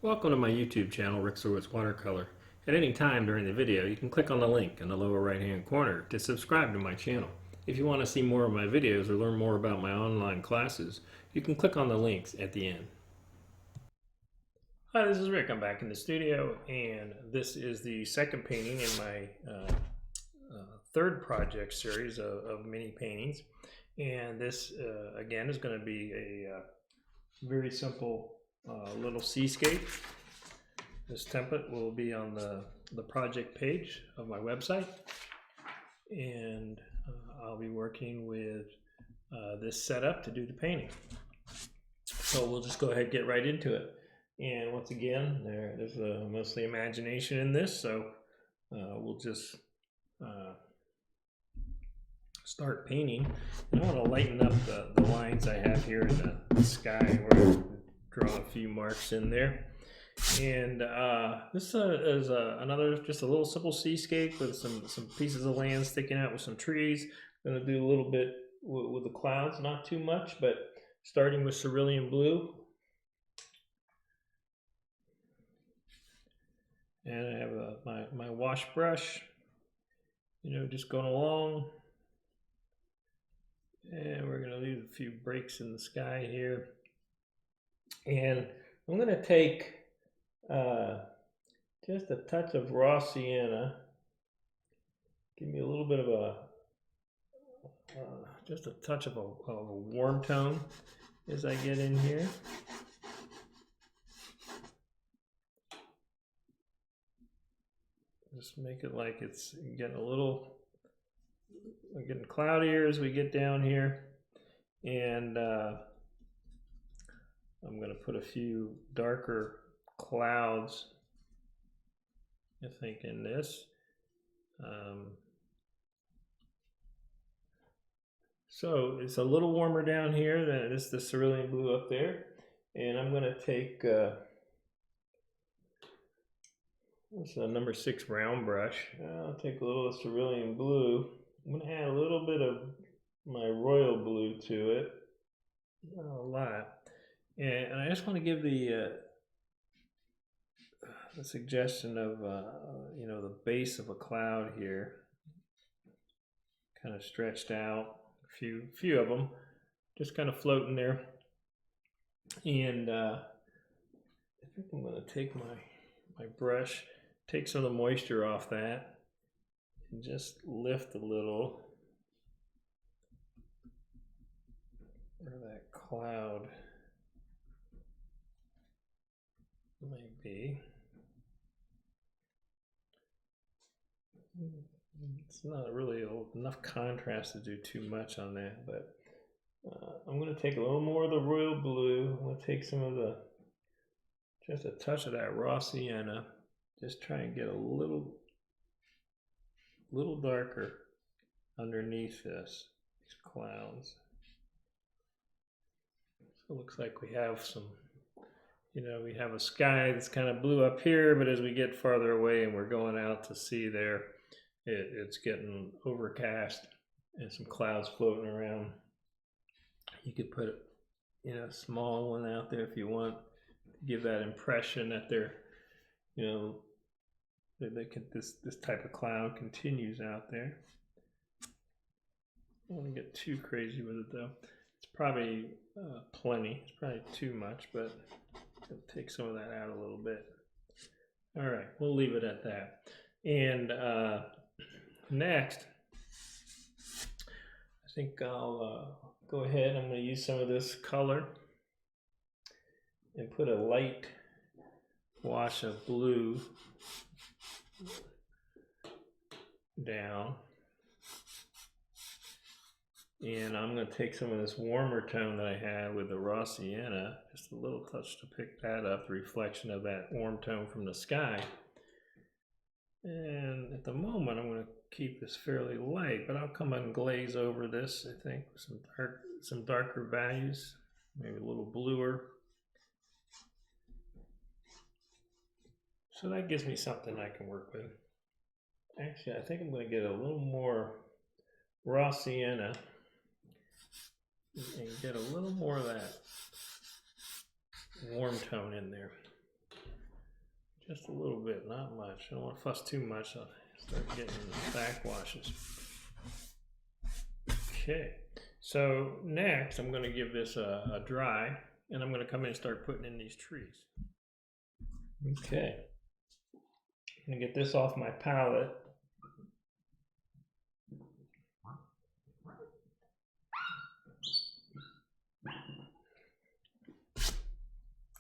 Welcome to my YouTube channel, Surowicz Watercolor. At any time during the video, you can click on the link in the lower right hand corner to subscribe to my channel. If you want to see more of my videos or learn more about my online classes, you can click on the links at the end. Hi, this is Rick. I'm back in the studio, and this is the second painting in my third project series of mini paintings. And this, again, is going to be a very simple little seascape. This template will be on the project page of my website, and I'll be working with this setup to do the painting. So we'll just go ahead and get right into it. And once again, there's mostly imagination in this, so we'll just start painting. And I want to lighten up the lines I have here in the sky, where I draw a few marks in there. And this is another, just a little simple seascape with some pieces of land sticking out with some trees. I'm going to do a little bit with the clouds, not too much, but starting with cerulean blue. And I have my wash brush, just going along. And we're going to leave a few breaks in the sky here. And I'm going to take just a touch of raw sienna. Give me a little bit of just a touch of a warm tone as I get in here. Just make it like it's getting getting cloudier as we get down here. And I'm going to put a few darker clouds, I think, in this. So it's a little warmer down here than it is the cerulean blue up there. And I'm going to take this is a number 6 round brush. I'll take a little cerulean blue. I'm going to add a little bit of my royal blue to it, not a lot. And I just want to give the suggestion of the base of a cloud here, kind of stretched out, a few of them, just kind of floating there. And I think I'm going to take my brush, take some of the moisture off that, and just lift a little where that cloud might be. It's not really enough contrast to do too much on that, but I'm going to take a little more of the royal blue. I'm going to take some of just a touch of that raw sienna. Just try and get a little darker underneath these clouds. So it looks like we have some, we have a sky that's kind of blue up here, but as we get farther away and we're going out to sea there, it's getting overcast and some clouds floating around. You could put a small one out there if you want to give that impression that they're, this type of cloud continues out there. I don't want to get too crazy with it though. It's probably plenty. It's probably too much, but I'll take some of that out a little bit. All right, we'll leave it at that. And next, I think I'll go ahead. I'm going to use some of this color and put a light wash of blue down. And I'm going to take some of this warmer tone that I had with the raw sienna, just a little touch to pick that up, the reflection of that warm tone from the sky. And at the moment, I'm going to keep this fairly light, but I'll come and glaze over this, I think, with some darker values, maybe a little bluer. So that gives me something I can work with. Actually, I think I'm going to get a little more raw sienna and get a little more of that warm tone in there. Just a little bit, not much. I don't want to fuss too much. I'll start getting the backwashes. Okay, so next I'm going to give this a dry, and I'm going to come in and start putting in these trees. Okay, I'm going to get this off my palette.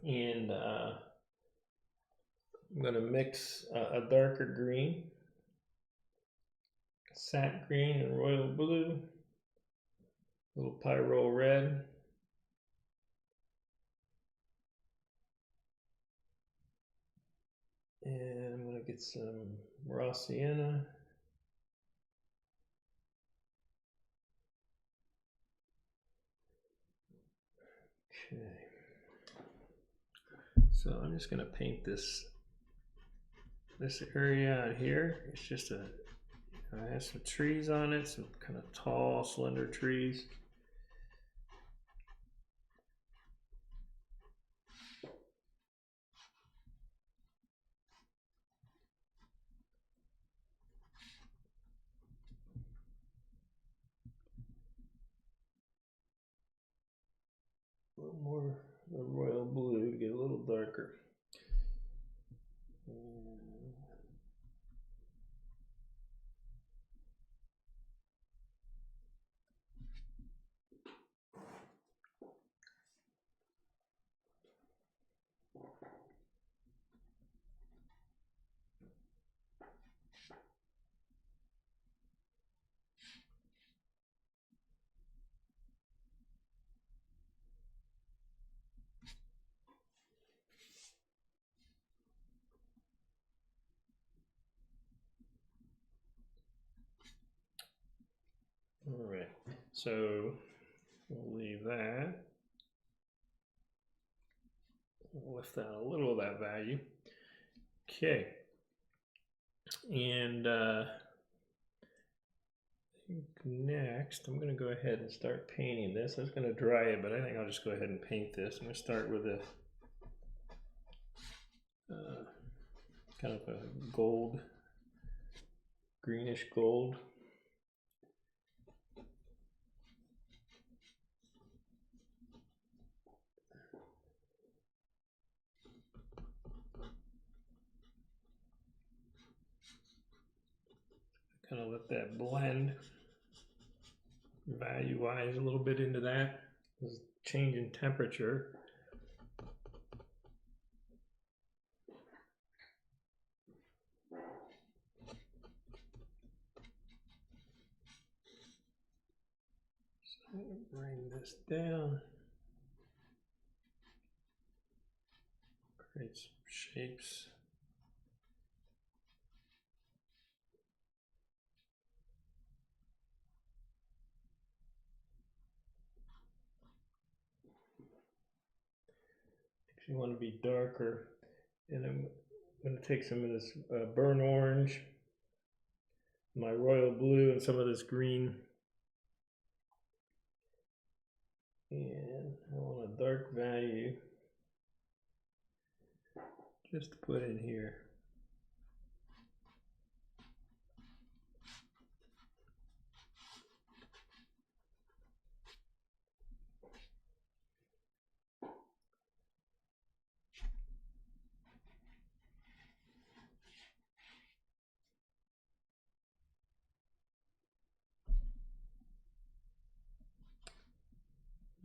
And I'm going to mix a darker green, sat green and royal blue, a little pyro red, and I'm going to get some raw sienna. Okay, so I'm just going to paint this area out here. It's just it has some trees on it, some kind of tall, slender trees. A little more the royal blue to get a little darker. All right, so we'll leave that. We'll lift out a little of that value. Okay, and I think next I'm going to go ahead and start painting this. I was going to dry it, but I think I'll just go ahead and paint this. I'm going to start with a kind of a gold, greenish gold. Kind of let that blend value-wise a little bit into that. This change in temperature. So bring this down. Create some shapes. If you want to be darker, and I'm going to take some of this burnt orange, my royal blue, and some of this green. And I want a dark value just to put in here.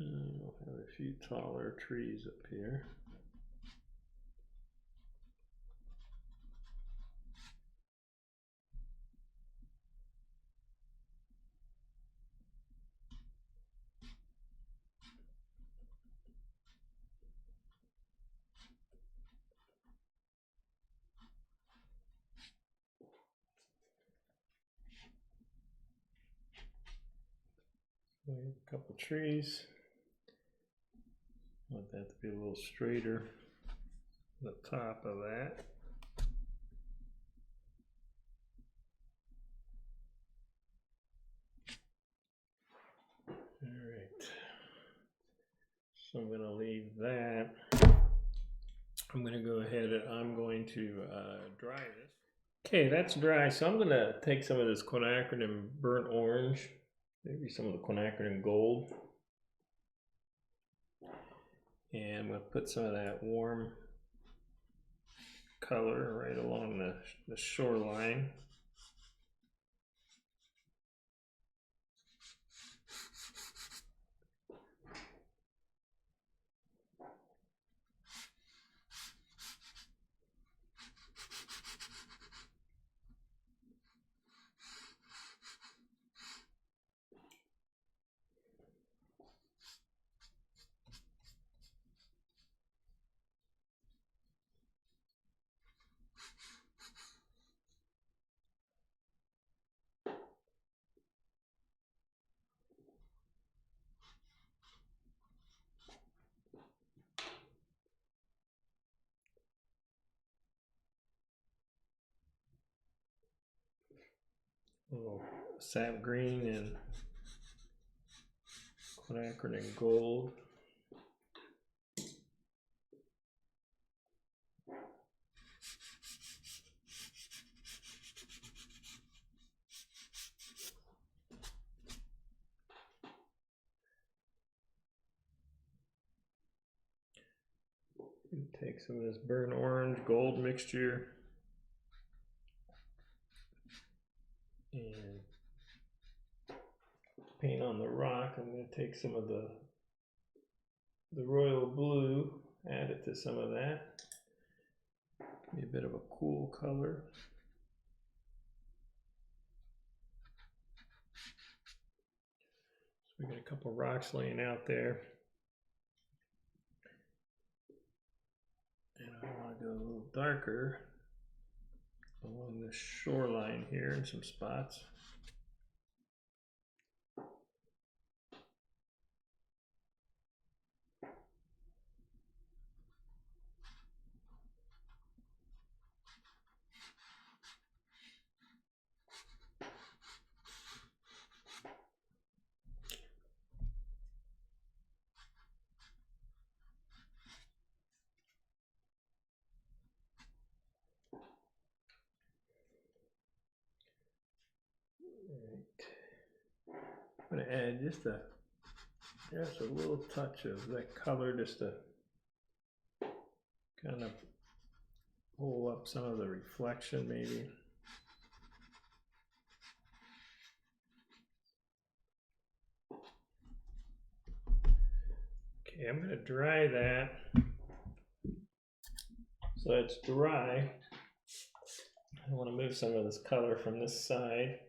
We'll have a few taller trees up here. A couple trees. I want that to be a little straighter. The top of that. All right. So I'm going to leave that. I'm going to go ahead and I'm going to dry this. Okay, that's dry. So I'm going to take some of this quinacridone burnt orange, maybe some of the quinacridone gold, and I'm going to put some of that warm color right along the shoreline. A little sap green and quinacridone gold. Take some of this burnt orange gold mixture and paint on the rock. I'm going to take some of the royal blue, add it to some of that. Be a bit of a cool color. So we got a couple rocks laying out there. And I want to go a little darker along the shoreline here in some spots. I'm going to add just a little touch of that color just to kind of pull up some of the reflection maybe. Okay, I'm going to dry that. So it's dry. I want to move some of this color from this side.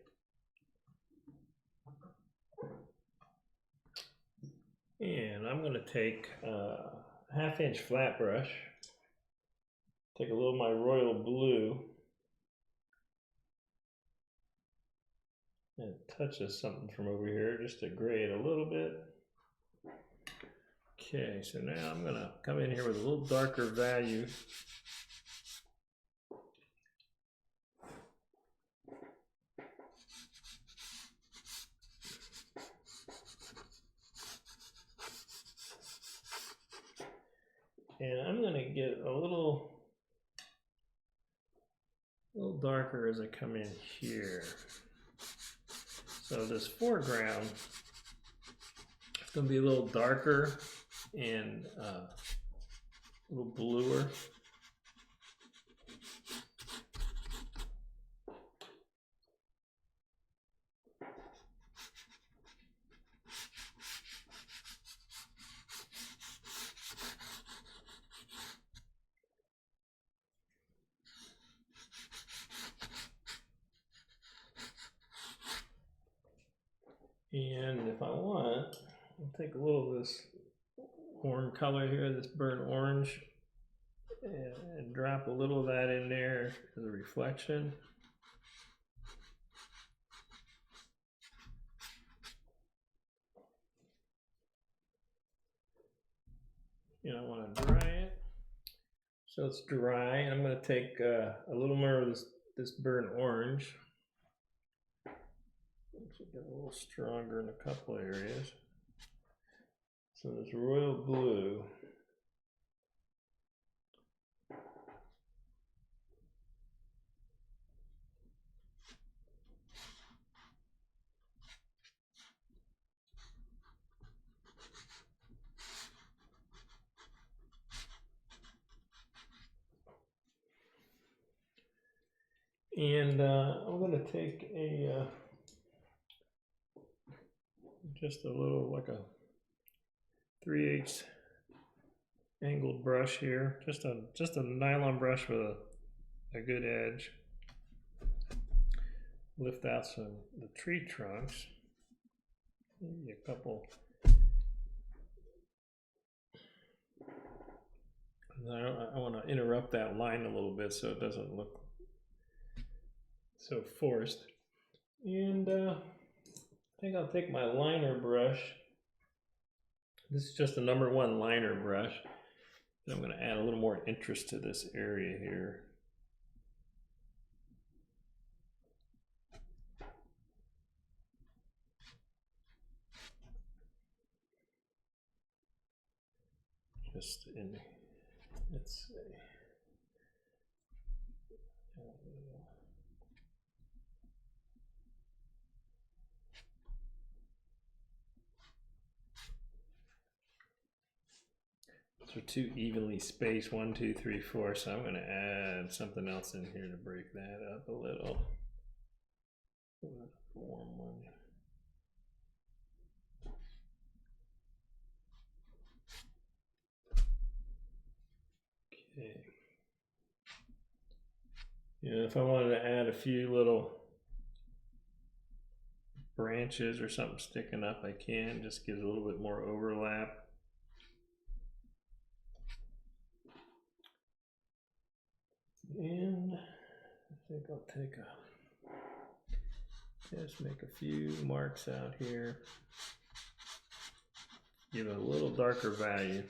And I'm going to take a 1/2-inch flat brush, take a little of my royal blue, and touches something from over here just to gray it a little bit. Okay, so now I'm going to come in here with a little darker value. And I'm going to get a little darker as I come in here. So this foreground is going to be a little darker and a little bluer. And if I want, I'll take a little of this warm color here, this burnt orange, and drop a little of that in there as a reflection. And I want to dry it. So it's dry, and I'm going to take a little more of this burnt orange. Get a little stronger in a couple areas. So this royal blue. And I'm going to take a just a little, like a 3/8 angled brush here, just a nylon brush with a good edge. Lift out the tree trunks, maybe a couple. I want to interrupt that line a little bit so it doesn't look so forced. And I think I'll take my liner brush. This is just a #1 liner brush. And I'm going to add a little more interest to this area here. Just in, let's see. So too evenly spaced, 1, 2, 3, 4. So I'm going to add something else in here to break that up a little. Warm one. Okay. If I wanted to add a few little branches or something sticking up, I can. Just gives a little bit more overlap. And I think I'll take just make a few marks out here. Give it a little darker value.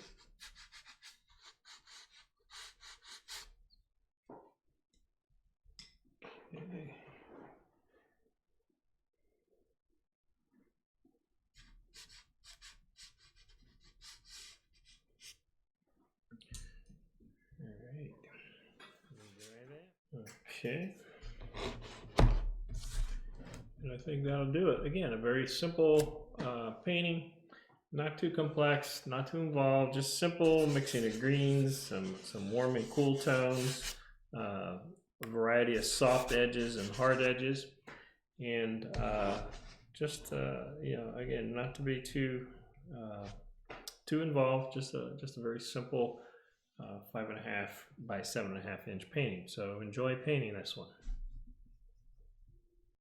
Okay. All right. Okay. And I think that'll do it. Again, a very simple painting, not too complex, not too involved, just simple mixing of greens, some warm and cool tones, a variety of soft edges and hard edges, and just again, not to be too involved, just a very simple 5.5 by 7.5 inch painting. So enjoy painting this one.